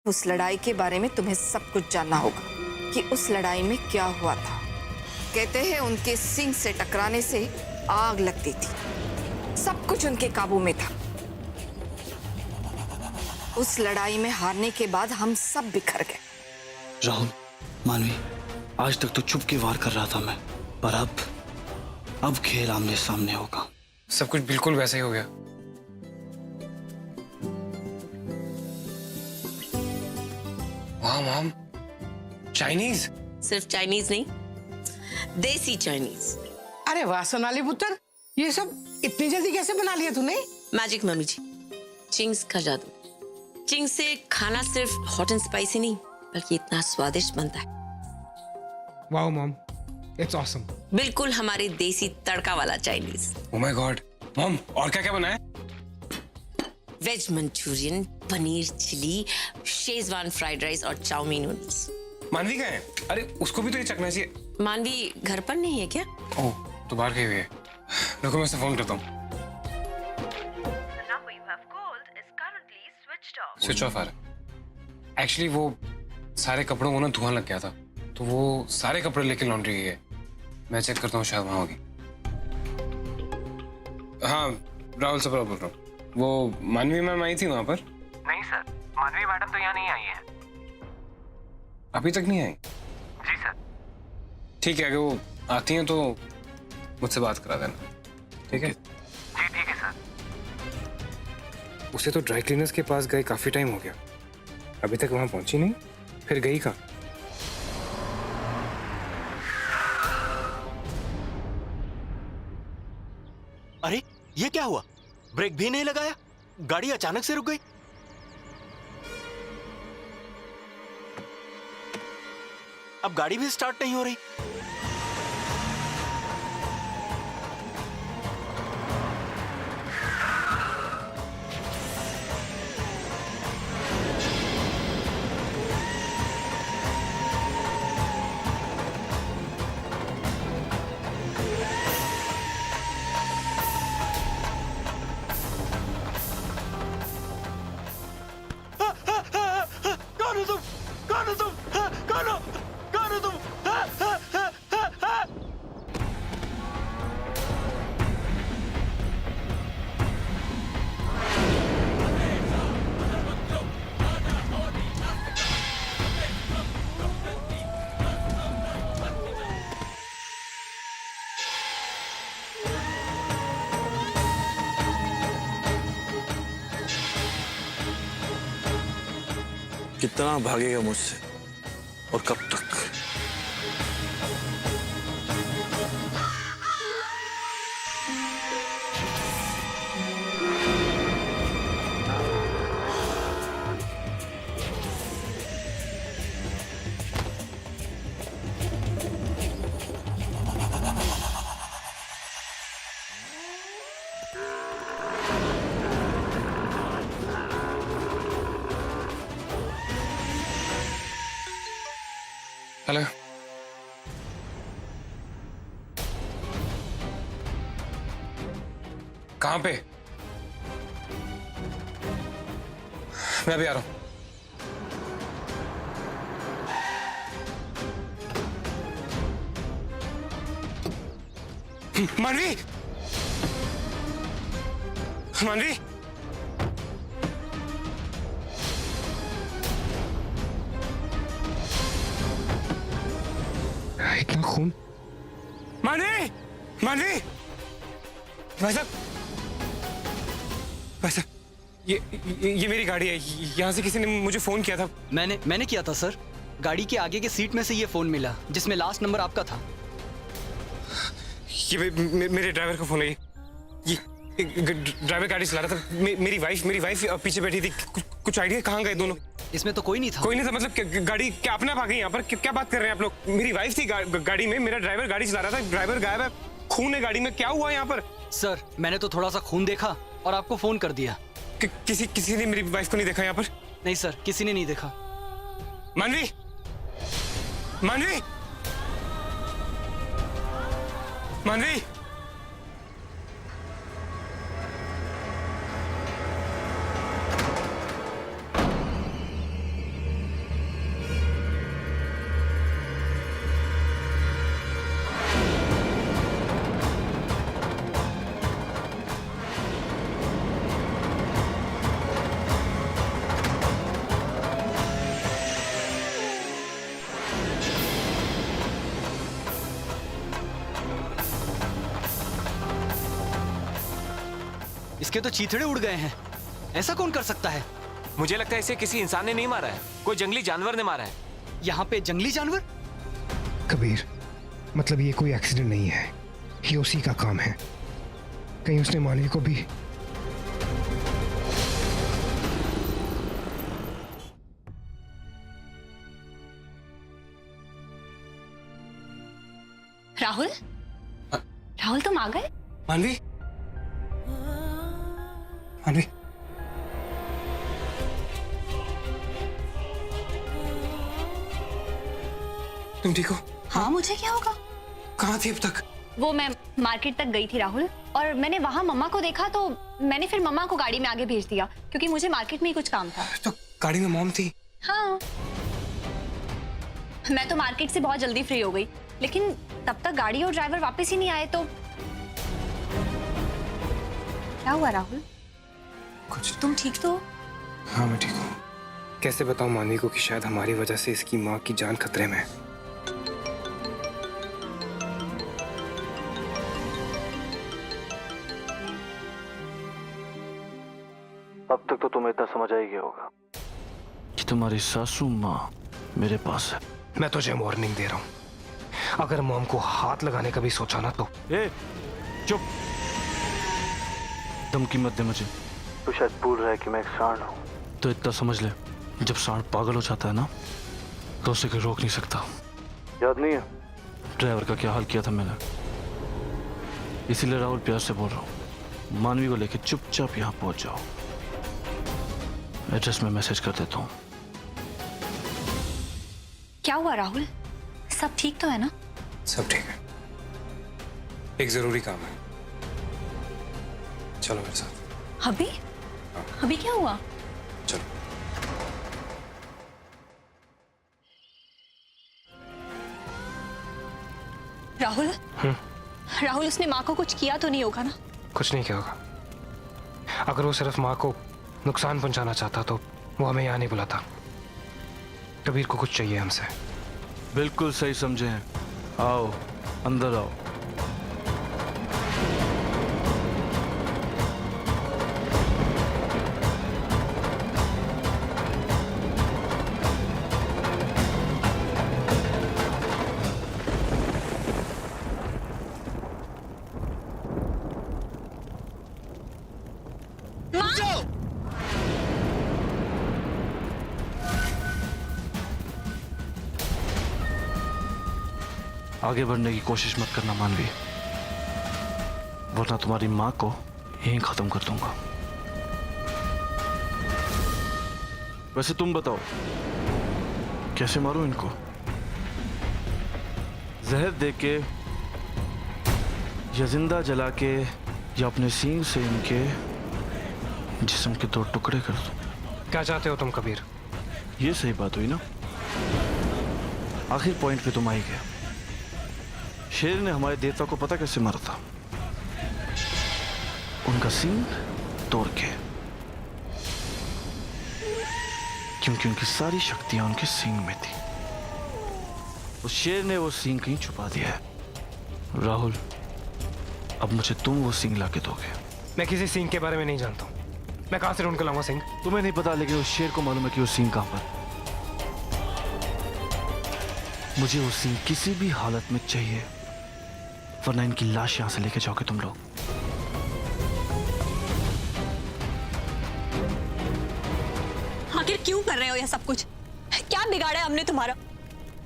उस लड़ाई के बारे में तुम्हें सब कुछ जानना होगा कि उस लड़ाई में क्या हुआ था। कहते हैं उनके सिंह से टकराने से आग लगती थी, सब कुछ उनके काबू में था। उस लड़ाई में हारने के बाद हम सब बिखर गए। राहुल, मानवी, आज तक तो चुप के वार कर रहा था मैं, पर अब खेल आमने सामने होगा। सब कुछ बिल्कुल वैसा ही हो गया। वाह मॉम, चाइनीज? सिर्फ चाइनीज नहीं, देसी चाइनीज। अरे वाह सोनाली पुत्र, ये सब इतनी जल्दी कैसे बना लिया तूने? मैजिक मम्मी जी, चिंग्स का जादू। चिंग्स से खाना सिर्फ हॉट एंड स्पाइसी नहीं बल्कि इतना स्वादिष्ट बनता है। वाह मॉम, इट्स ऑसम। बिल्कुल हमारे देसी तड़का वाला Chinese. Oh my god mom, और क्या क्या बना है? Veg Manchurian, paneer chilli, Schezwan fried rice और चाउमीन नूडल्स। मानवी कहाँ है? अरे उसको भी तो ये चखना चाहिए। मानवी घर पर नहीं है क्या? ओह, तो बाहर गई हुई है। रुको, मैं उसे फोन करता हूँ। स्विच ऑफ आ रहा है। एक्चुअली वो सारे कपड़ों को ना धुआं लग गया था, तो वो सारे कपड़े लेके लॉन्ड्री गई है। मैं चेक करता हूँ, शायद वहां होगी। हाँ, राहुल सप्रा बोल रहा हूँ। वो मानवी मैम आई थी वहां पर? नहीं सर, माधवी मैडम तो यहाँ नहीं आई है। अभी तक नहीं आई? जी सर। ठीक है, अगर वो आती हैं तो मुझसे बात करा देना, ठीक है? जी ठीक है सर। उसे तो ड्राई क्लीनर्स के पास गए काफी टाइम हो गया, अभी तक वहां पहुंची नहीं। फिर गई कहाँ? अरे ये क्या हुआ? ब्रेक भी नहीं लगाया, गाड़ी अचानक से रुक गई। अब गाड़ी भी स्टार्ट नहीं हो रही। कौन हो तुम? कौन हो तुम? कौन हो? कौन हो तुम? कितना भागेगा मुझसे और कब तक? हेलो, कहाँ पे? मैं अभी आ रहा हूँ। मानवी, मानवी, इतना खून! मानवी, मानवी, भाई साहब, भाई साहब, ये मेरी गाड़ी है। यहाँ से किसी ने मुझे फोन किया था। मैंने किया था सर। गाड़ी के आगे के सीट में से ये फोन मिला जिसमें लास्ट नंबर आपका था। ये मेरे ड्राइवर का फोन है। ये ड्राइवर गाड़ी चला रहा था। मेरी वाइफ पीछे बैठी थी। कुछ आइडिया कहाँ गए दोनों? इसमें तो कोई नहीं था। कोई नहीं था मतलब गाड़ी क्या अपने आप आ गई यहाँ पर? क्या बात कर रहे हैं आप लोग? मेरी वाइफ थी गाड़ी में, मेरा ड्राइवर गाड़ी चला रहा था। ड्राइवर गायब है, खून है गाड़ी में। क्या हुआ यहाँ पर? सर मैंने तो थोड़ा सा खून देखा और आपको फोन कर दिया। किसी ने मेरी वाइफ को नहीं देखा यहाँ पर? नहीं सर, किसी ने नहीं देखा। मानवी, मानवी, मानवी, इसके तो चीथड़े उड़ गए हैं। ऐसा कौन कर सकता है? मुझे लगता है इसे किसी इंसान ने नहीं मारा है, कोई जंगली जानवर ने मारा है। यहाँ पे जंगली जानवर? कबीर, मतलब ये कोई एक्सीडेंट नहीं है, ये उसी का काम है। कहीं उसने मानवी को भी। राहुल, राहुल तुम आ गए? मानवी, मानवी, तुम ठीक हो? हाँ, मुझे क्या होगा? कहाँ थी अब तक? वो मैं मार्केट तक गई थी राहुल, और मैंने वहां मम्मा को देखा तो मैंने फिर मम्मा को गाड़ी में आगे भेज दिया क्योंकि मुझे मार्केट में ही कुछ काम था। तो गाड़ी में मॉम थी? हाँ, मैं तो मार्केट से बहुत जल्दी फ्री हो गई, लेकिन तब तक गाड़ी और ड्राइवर वापस ही नहीं आए तो क्या हुआ राहुल? कुछ। तुम ठीक तो? हाँ मैं ठीक हूँ। कैसे बताऊं मानवी को कि शायद हमारी वजह से इसकी माँ की जान खतरे में है। अब तक तो तुम्हें इतना समझ आ ही गया होगा कि तुम्हारी सासू माँ मेरे पास है। मैं तुझे वार्निंग दे रहा हूँ, अगर मॉम को हाथ लगाने का भी सोचा ना तो। ए, चुप। धमकी मत दे मुझे। तू शायद भूल रहा है कि मैं एक सांड हूँ। तो इतना समझ ले, जब सांड पागल हो जाता है ना तो उसे कोई रोक नहीं सकता। याद नहीं है ड्राइवर का क्या हाल किया था मैंने? इसीलिए राहुल प्यार से बोल रहा हूँ, मानवी को लेके चुपचाप यहाँ पहुंच जाओ। एड्रेस में मैसेज कर देता हूँ। क्या हुआ राहुल? सब ठीक तो है ना? सब ठीक है, एक जरूरी काम है, चलो मेरे साथ। अभी? अभी क्या हुआ? चलो। राहुल, राहुल उसने माँ को कुछ किया तो नहीं होगा ना? कुछ नहीं किया होगा। अगर वो सिर्फ माँ को नुकसान पहुंचाना चाहता तो वो हमें यहाँ नहीं बुलाता। कबीर को कुछ चाहिए हमसे। बिल्कुल सही समझे हैं। आओ अंदर आओ। आगे बढ़ने की कोशिश मत करना मानवी, वरना तुम्हारी माँ को यहीं खत्म कर दूंगा। वैसे तुम बताओ कैसे मारूं इनको? जहर दे के या जिंदा जला के या अपने सींग से इनके जिस्म के 2 टुकड़े कर दूं? क्या चाहते हो तुम कबीर? ये सही बात हुई ना? आखिर पॉइंट पे तुम आई गए। शेर ने हमारे देवता को पता कैसे मारा था? उनका सींग तोड़ के, क्योंकि उनकी सारी शक्तियां उनके सींग में थी। उस शेर ने वो सींग कहीं छुपा दिया है। राहुल, अब मुझे तुम वो सींग लाके दोगे। मैं किसी सींग के बारे में नहीं जानता हूँ, मैं कहां से ढूंढ के लाऊंगा सींग? तुम्हें नहीं पता, लेकिन उस शेर को मालूम है कि वो सींग कहां पर। मुझे वो सींग किसी भी हालत में चाहिए, वरना इनकी लाश यहां से लेके जाओगे तुम लोग। आखिर क्यों कर रहे हो यह सब कुछ? क्या बिगाड़ा है हमने तुम्हारा?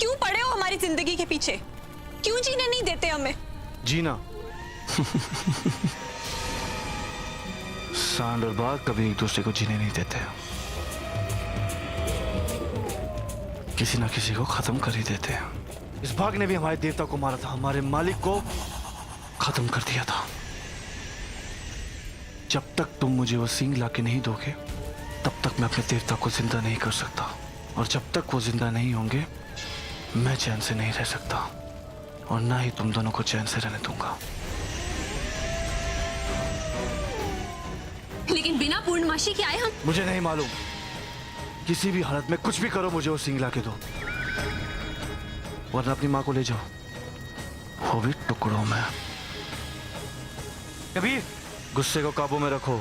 क्यों पड़े हो हमारी जिंदगी के पीछे? क्यों जीने नहीं देते हमें? जीना सांड और बाघ कभी एक दूसरे को जीने नहीं देते, किसी ना किसी को खत्म कर ही देते हैं। इस बाघ ने भी हमारे देवता को मारा था, हमारे मालिक को खत्म कर दिया था। जब तक तुम मुझे वो सींग लाके नहीं दोगे, तब तक मैं अपने देवता को जिंदा नहीं कर सकता, और जब तक वो जिंदा नहीं होंगे मैं चैन से नहीं रह सकता, और ना ही तुम दोनों को चैन से रहने दूंगा। लेकिन बिना पूर्णमासी के आए हम? मुझे नहीं मालूम, किसी भी हालत में कुछ भी करो, मुझे वो सींग लाके दो, वरना अपनी माँ को ले जाओ, वो भी टुकड़ों में। कबीर, गुस्से को काबू में रखो।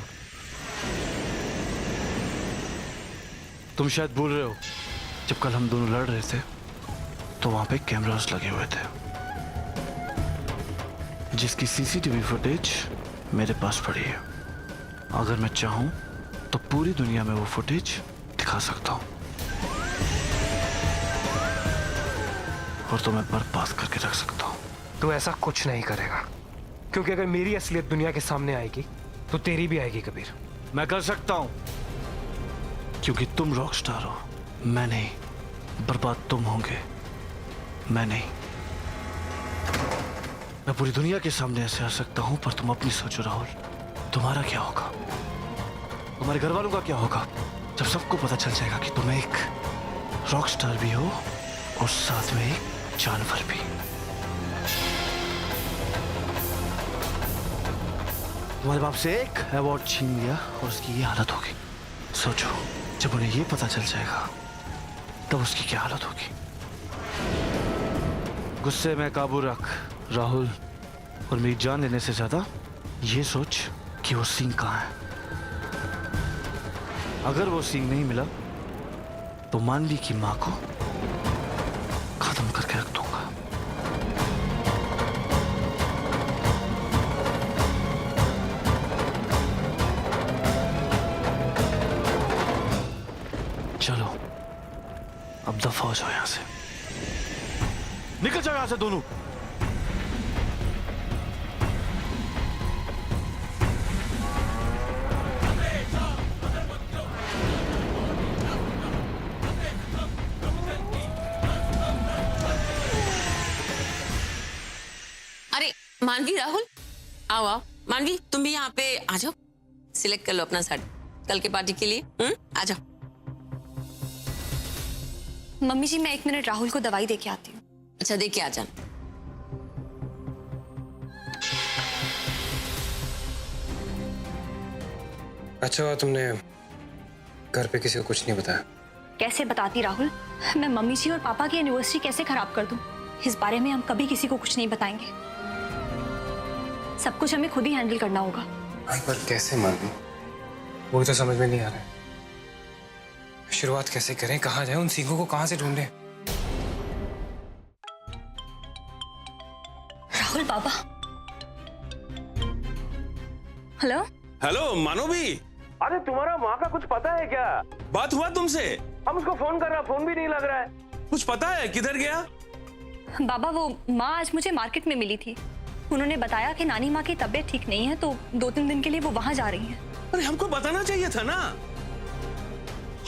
तुम शायद भूल रहे हो, जब कल हम दोनों लड़ रहे थे तो वहां पे कैमरास लगे हुए थे, जिसकी सीसीटीवी फुटेज मेरे पास पड़ी है। अगर मैं चाहूं तो पूरी दुनिया में वो फुटेज दिखा सकता हूं और तुम्हें बर्बाद करके रख सकता हूं। तू ऐसा कुछ नहीं करेगा, क्योंकि अगर मेरी असलियत दुनिया के सामने आएगी तो तेरी भी आएगी कबीर। मैं कर सकता हूं, क्योंकि तुम रॉकस्टार हो, मैं नहीं। बर्बाद तुम होंगे, मैं नहीं। मैं पूरी दुनिया के सामने ऐसे आ सकता हूं, पर तुम अपनी सोचो राहुल, तुम्हारा क्या होगा, तुम्हारे घर वालों का क्या होगा, जब सबको पता चल जाएगा कि तुम एक रॉकस्टार भी हो और साथ में एक जानवर भी। तुम्हारे बाप से एक अवार्ड छीन लिया और उसकी ये हालत होगी। सोचो, जब उन्हें ये पता चल जाएगा तब उसकी क्या हालत होगी। गुस्से में काबू रख राहुल, और मेरी जान लेने से ज्यादा ये सोच कि वो सींग कहाँ है। अगर वो सींग नहीं मिला तो मानवी की मां को खत्म करके रख दूंगा। चलो अब दफा हो जाओ यहां से, निकल जाओ यहां से दोनों। अरे मानवी, राहुल, आओ आओ। मानवी, तुम भी यहाँ पे आ जाओ, सिलेक्ट कर लो अपना साड़ी कल के पार्टी के लिए। आ जाओ। मम्मी जी, मैं 1 मिनट राहुल को दवाई दे के आती हूँ। अच्छा, दे के आ जाना। अच्छा हुआ तुमने घर पे किसी को कुछ नहीं बताया। कैसे बताती राहुल? मैं मम्मी जी और पापा की एनिवर्सरी कैसे खराब कर दूं? इस बारे में हम कभी किसी को कुछ नहीं बताएंगे। सब कुछ हमें खुद ही हैंडल करना होगा। पर कैसे मानूं? वो तो समझ में नहीं आ रहा है। शुरुआत कैसे करें, कहाँ जाएं, उन सींगों को कहाँ से ढूंढें? राहुल बाबा। हेलो हेलो मानवी। अरे तुम्हारा माँ का कुछ पता है क्या? बात हुआ तुमसे? हम उसको फोन कर रहा, फोन भी नहीं लग रहा है। कुछ पता है किधर गया? बाबा, वो माँ आज मुझे मार्केट में मिली थी। उन्होंने बताया कि नानी माँ की तबीयत ठीक नहीं है, तो 2-3 दिन के लिए वो वहां जा रही हैं। अरे हमको बताना चाहिए था ना,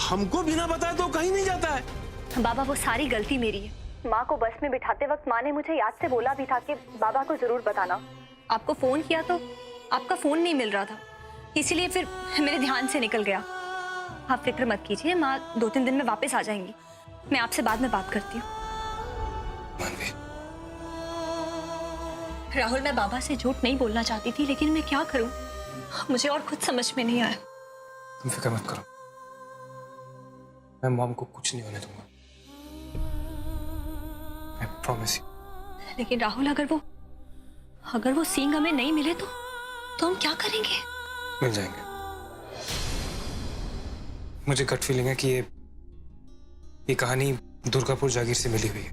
हमको बिना बताए तो कहीं नहीं जाता है। बाबा, वो सारी गलती मेरी है। माँ को बस में बिठाते वक्त माँ ने मुझे याद से बोला भी था कि बाबा को जरूर बताना। आपको फोन किया तो आपका फोन नहीं मिल रहा था, इसीलिए फिर मेरे ध्यान से निकल गया। आप फिक्र मत कीजिए, माँ 2-3 दिन में वापस आ जाएंगी। मैं आपसे बाद में बात करती हूँ। राहुल, मैं बाबा से झूठ नहीं बोलना चाहती थी, लेकिन मैं क्या करूं, मुझे और खुद समझ में नहीं आया। तुम फिक्र मत करो, मैं मॉम को कुछ नहीं होने दूंगा, I promise you। लेकिन राहुल, अगर वो सींग हमें नहीं मिले तो हम क्या करेंगे? मिल जाएंगे। मुझे गट फीलिंग है कि ये कहानी दुर्गापुर जागीर से मिली हुई है।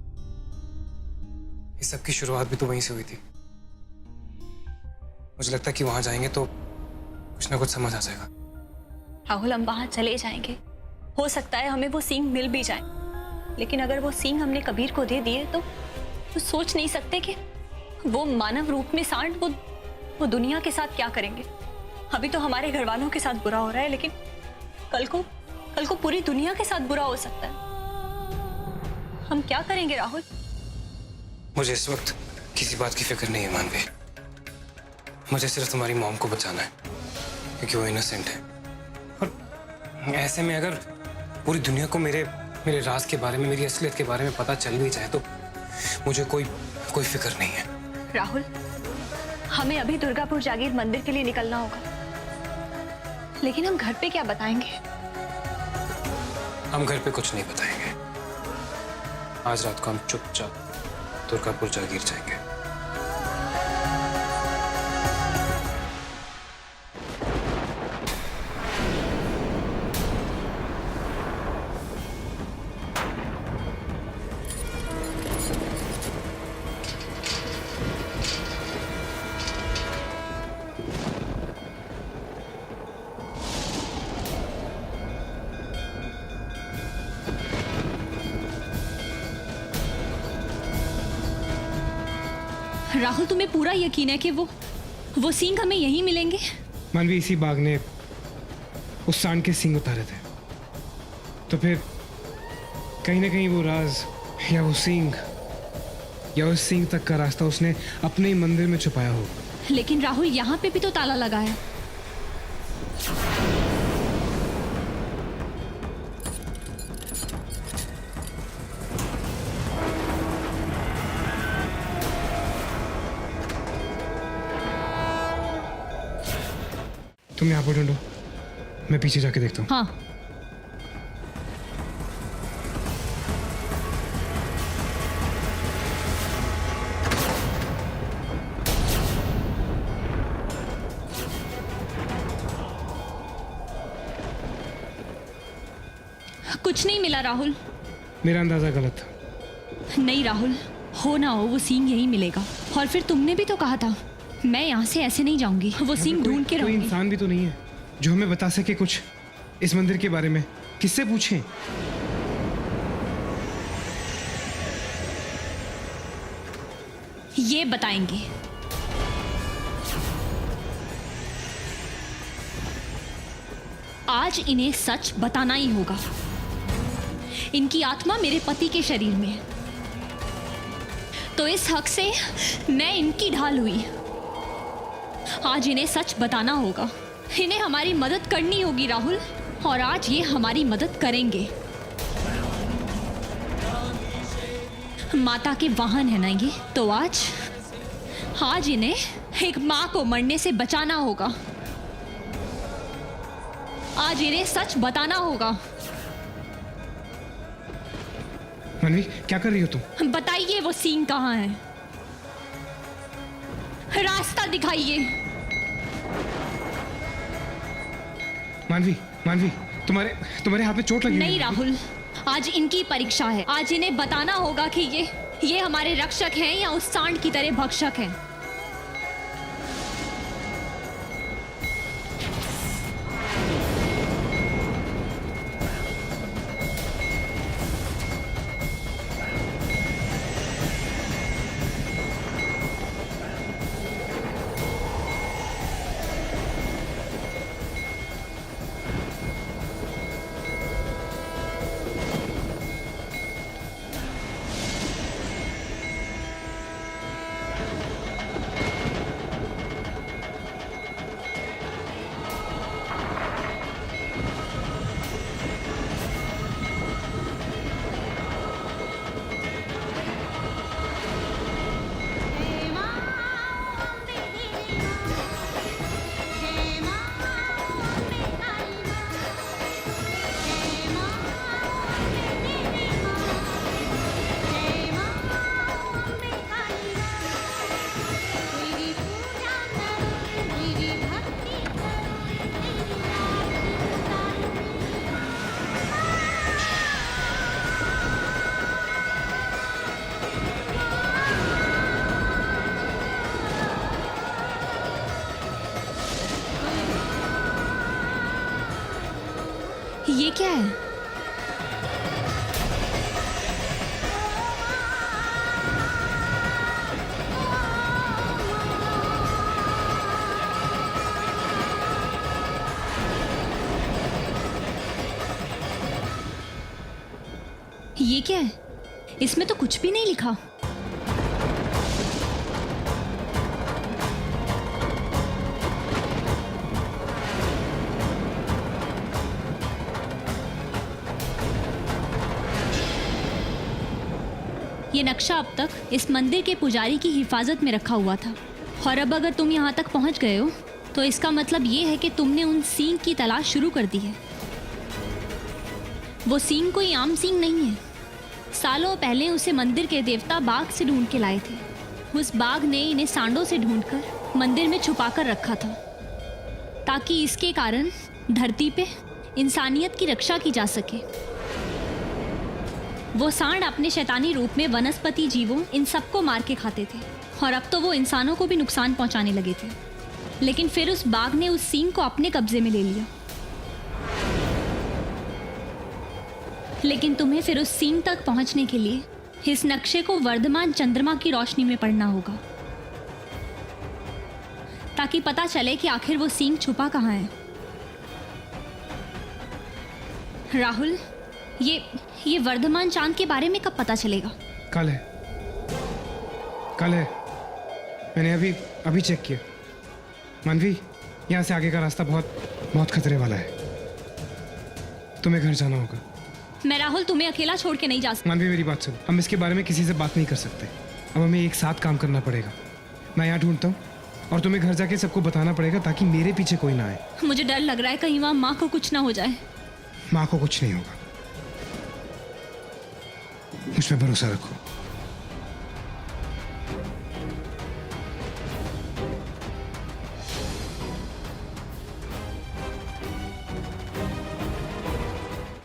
इस सब की शुरुआत भी तो वहीं से हुई थी। मुझे लगता है कि वहां जाएंगे तो कुछ ना कुछ समझ आ जाएगा। राहुल, हम वहां चले जाएंगे, हो सकता है हमें वो सींग मिल भी जाए, लेकिन अगर वो सींग हमने कबीर को दे दिए तो सोच नहीं सकते कि वो मानव रूप में सांड वो दुनिया के साथ क्या करेंगे। अभी तो हमारे घर वालों के साथ बुरा हो रहा है, लेकिन कल को पूरी दुनिया के साथ बुरा हो सकता है। हम क्या करेंगे राहुल? मुझे इस वक्त किसी बात की फिक्र नहीं है मानवी। मुझे सिर्फ तुम्हारी मॉम को बचाना है, क्योंकि वो इनोसेंट है। और ऐसे में अगर पूरी दुनिया को मेरे राज के बारे में, मेरी असलियत के बारे में पता चल भी जाए तो मुझे कोई फिक्र नहीं है। राहुल, हमें अभी दुर्गापुर जागीर मंदिर के लिए निकलना होगा, लेकिन हम घर पे क्या बताएंगे? हम घर पे कुछ नहीं बताएंगे। आज रात को हम चुपचाप दुर्गापुर जागीर जाएंगे। राहुल, तुम्हें पूरा यकीन है कि वो सींग हमें यहीं मिलेंगे? मानवी, इसी बाघ ने उस सांड के सींग उतारे थे, तो फिर कहीं ना कहीं वो राज या वो सींग या उस सींग तक का रास्ता उसने अपने ही मंदिर में छुपाया हो। लेकिन राहुल, यहाँ पे भी तो ताला लगा है। तुम यहाँ पर ढूंढो, मैं पीछे जाके देखता हूँ। हाँ। कुछ नहीं मिला राहुल। मेरा अंदाजा गलत था। नहीं राहुल, हो ना हो वो सींग यहीं मिलेगा। और फिर तुमने भी तो कहा था मैं यहाँ से ऐसे नहीं जाऊंगी, वो सींग ढूंढ के कोई रहूंगी। इंसान भी तो नहीं है जो हमें बता सके कुछ इस मंदिर के बारे में। किससे पूछें? ये बताएंगे। आज इन्हें सच बताना ही होगा। इनकी आत्मा मेरे पति के शरीर में है, तो इस हक से मैं इनकी ढाल हुई। आज इन्हें सच बताना होगा। इन्हें हमारी मदद करनी होगी राहुल, और आज ये हमारी मदद करेंगे। माता के वाहन है ना ये, तो आज इन्हें एक माँ को मरने से बचाना होगा। आज इन्हें सच बताना होगा। मानवी, क्या कर रही हो तुम? बताइए वो सींग कहाँ है? रास्ता दिखाइए। मानवी, मानवी, तुम्हारे हाथ पे चोट लगी नहीं है। राहुल, आज इनकी परीक्षा है। आज इन्हें बताना होगा कि ये हमारे रक्षक हैं या उस सांड की तरह भक्षक हैं। ये क्या है? ये क्या है? इसमें तो कुछ भी नहीं लिखा। ये नक्शा अब तक इस मंदिर के पुजारी की हिफाजत में रखा हुआ था, और अब अगर तुम यहाँ तक पहुँच गए हो तो इसका मतलब ये है कि तुमने उन सींग की तलाश शुरू कर दी है। वो सींग कोई आम सींग नहीं है। सालों पहले उसे मंदिर के देवता बाघ से ढूंढ के लाए थे। उस बाघ ने इन्हें सांडों से ढूंढकर मंदिर में छुपाकर रखा था, ताकि इसके कारण धरती पे इंसानियत की रक्षा की जा सके। वो सांड अपने शैतानी रूप में वनस्पति जीवों इन सबको मार के खाते थे, और अब तो वो इंसानों को भी नुकसान पहुंचाने लगे थे। लेकिन फिर उस बाघ ने उस सींग को अपने कब्जे में ले लिया। लेकिन तुम्हें फिर उस सींग तक पहुंचने के लिए इस नक्शे को वर्धमान चंद्रमा की रोशनी में पढ़ना होगा। ताकि पता चले कि आखिर वो सींग छुपा कहाँ है। राहुल, ये वर्धमान चांद के बारे में कब पता चलेगा? कल है, कल है। मैंने अभी चेक किया। मानवी, यहाँ से आगे का रास्ता बहुत खतरे वाला है। तुम्हें घर जाना होगा। मैं राहुल तुम्हें अकेला छोड़ के नहीं जा सकती। मानवी, मेरी बात सुन। हम इसके बारे में किसी से बात नहीं कर सकते। अब हमें एक साथ काम करना पड़ेगा। मैं यहाँ ढूंढता हूँ और तुम्हें घर जाके सबको बताना पड़ेगा ताकि मेरे पीछे कोई ना आए। मुझे डर लग रहा है कहीं वहाँ माँ को कुछ ना हो जाए। माँ को कुछ नहीं होगा, मुझ पे भरोसा रखो।